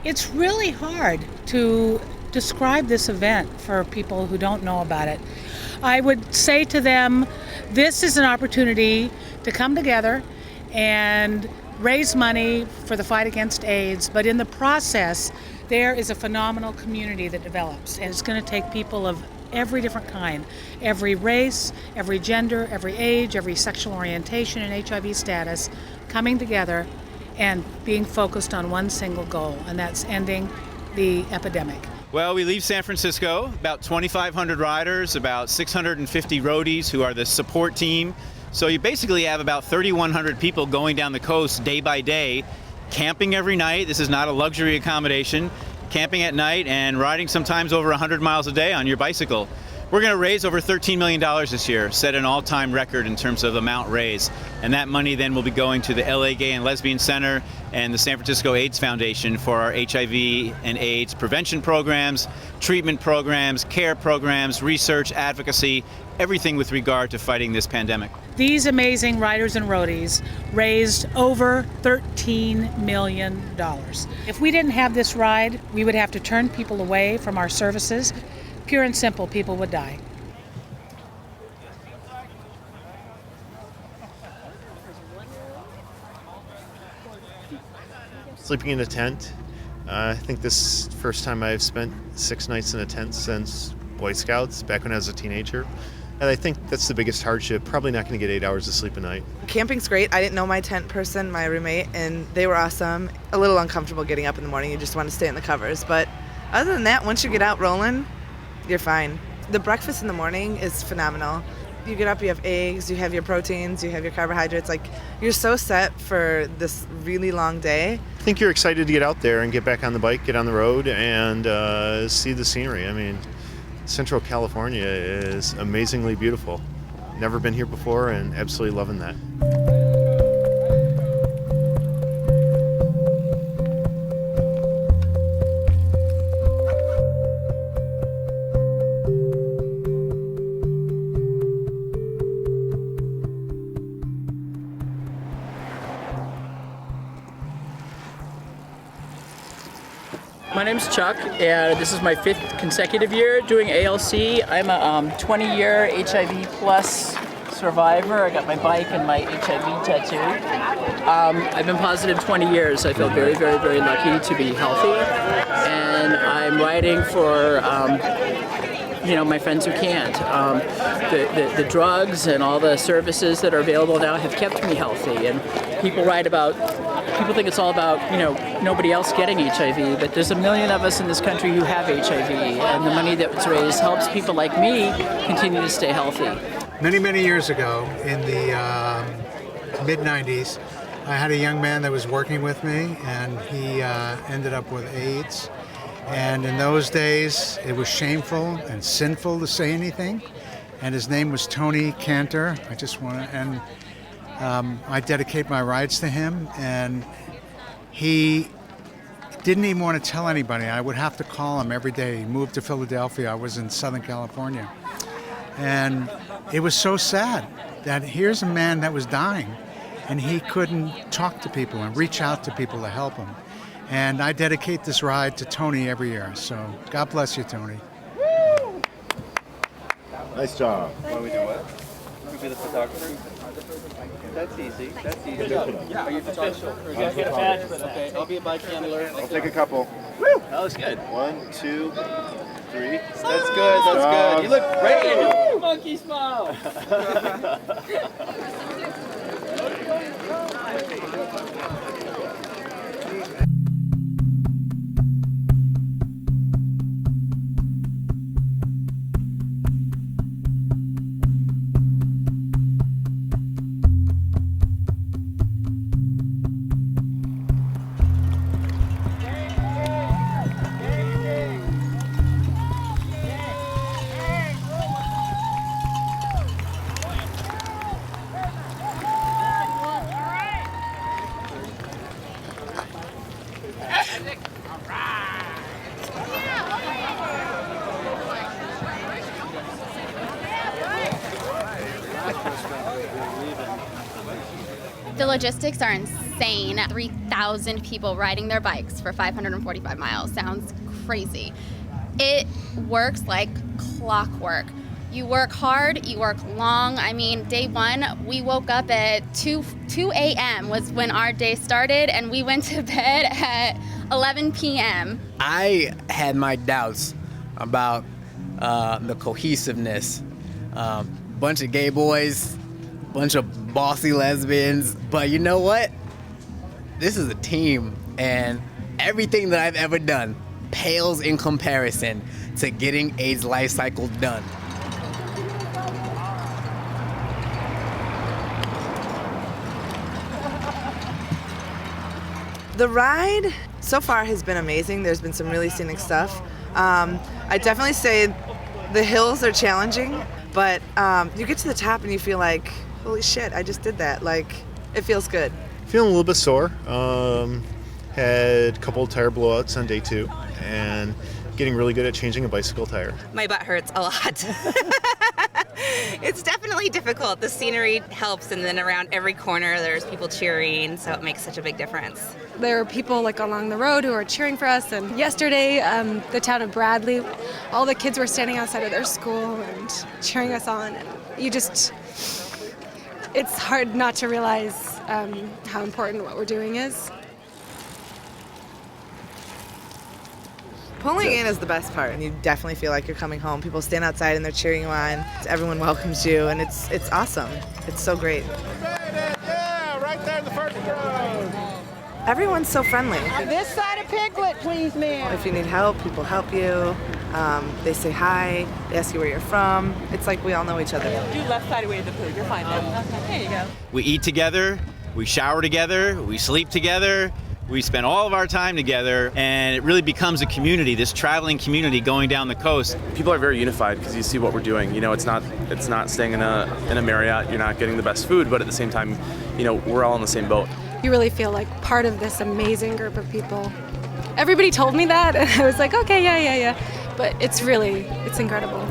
It's really hard to describe this event for people who don't know about it. I would say to them, this is an opportunity to come together and raise money for the fight against AIDS, but in the process, there is a phenomenal community that develops, and it's going to take people of every different kind, every race, every gender, every age, every sexual orientation and HIV status coming together and being focused on one single goal, and that's ending the epidemic. Well, we leave San Francisco, about 2,500 riders, about 650 roadies who are the support team. So you basically have about 3,100 people going down the coast day by day, camping every night. This is not a luxury accommodation. Camping at night and riding sometimes over 100 miles a day on your bicycle. We're going to raise over $13 million this year, set an all-time record in terms of amount raised. And that money then will be going to the LA Gay and Lesbian Center and the San Francisco AIDS Foundation for our HIV and AIDS prevention programs, treatment programs, care programs, research, advocacy, everything with regard to fighting this pandemic. These amazing riders and roadies raised over $13 million. If we didn't have this ride, we would have to turn people away from our services. Pure and simple, people would die. Sleeping in a tent. I think this is the first time I've spent 6 nights in a tent since Boy Scouts, back when I was a teenager. And I think that's the biggest hardship. Probably not going to get 8 hours of sleep a night. Camping's great. I didn't know my tent person, my roommate, and they were awesome. A little uncomfortable getting up in the morning. You just want to stay in the covers. But other than that, once you get out rolling, you're fine. The breakfast in the morning is phenomenal. You get up, you have eggs, you have your proteins, you have your carbohydrates. Like, you're so set for this really long day. I think you're excited to get out there and get back on the bike, get on the road, and see the scenery. I mean, Central California is amazingly beautiful. Never been here before and absolutely loving that. My name's Chuck, and this is my 5th consecutive year doing ALC. I'm a 20-year HIV plus survivor. I got my bike and my HIV tattoo. I've been positive 20 years. I feel very, very, very lucky to be healthy, and I'm riding for my friends who can't. The drugs and all the services that are available now have kept me healthy, and people think it's all about, nobody else getting HIV, but there's 1 million of us in this country who have HIV, and the money that was raised helps people like me continue to stay healthy. Many, many years ago, in the mid-90s, I had a young man that was working with me, and he ended up with AIDS. And in those days, it was shameful and sinful to say anything. And his name was Tony Cantor. I dedicate my rides to him, and he didn't even want to tell anybody. I would have to call him every day. He moved to Philadelphia. I was in Southern California. And it was so sad that here's a man that was dying, and he couldn't talk to people and reach out to people to help him. And I dedicate this ride to Tony every year. So God bless you, Tony. Nice job. Want me to do what? You be the photographer? That's easy. That's easy. Yeah. Are you a photographer? You get a badge for that. Okay, I'll be a bike handler. I'll take a couple. Woo! That was good. 1, 2, 3. That's good. That's good. You look great. Monkey smile. The logistics are insane. insane. 3,000 people riding their bikes for 545 miles. Sounds crazy. It works like clockwork. You work hard, you work long. I mean, day one, we woke up at 2 a.m. was when our day started, and we went to bed at 11 p.m. I had my doubts about the cohesiveness. Bunch of gay boys, bunch of bossy lesbians, but you know what? This is a team, and everything that I've ever done pales in comparison to getting AIDS LifeCycle done. The ride so far has been amazing. There's been some really scenic stuff. I definitely say the hills are challenging, but you get to the top and you feel like, holy shit, I just did that. Like, it feels good. Feeling a little bit sore. Had a couple of tire blowouts on day 2, and getting really good at changing a bicycle tire. My butt hurts a lot. It's definitely difficult. The scenery helps, and then around every corner there's people cheering, so it makes such a big difference. There are people like along the road who are cheering for us, and yesterday the town of Bradley, all the kids were standing outside of their school and cheering us on. And it's hard not to realize how important what we're doing is. Pulling in is the best part, and you definitely feel like you're coming home. People stand outside and they're cheering you on. Everyone welcomes you, and it's awesome. It's so great. Yeah, right there in the first row. Everyone's so friendly. This side of Piglet, please, ma'am. If you need help, people help you. They say hi. They ask you where you're from. It's like we all know each other. Do left side away the food. You're fine. There you go. We eat together, we shower together, we sleep together. We spend all of our time together, and it really becomes a community, this traveling community going down the coast. People are very unified because you see what we're doing. You know, it's not staying in a Marriott. You're not getting the best food, but at the same time, you know, we're all in the same boat. You really feel like part of this amazing group of people. Everybody told me that, and I was like, okay, yeah. But it's incredible.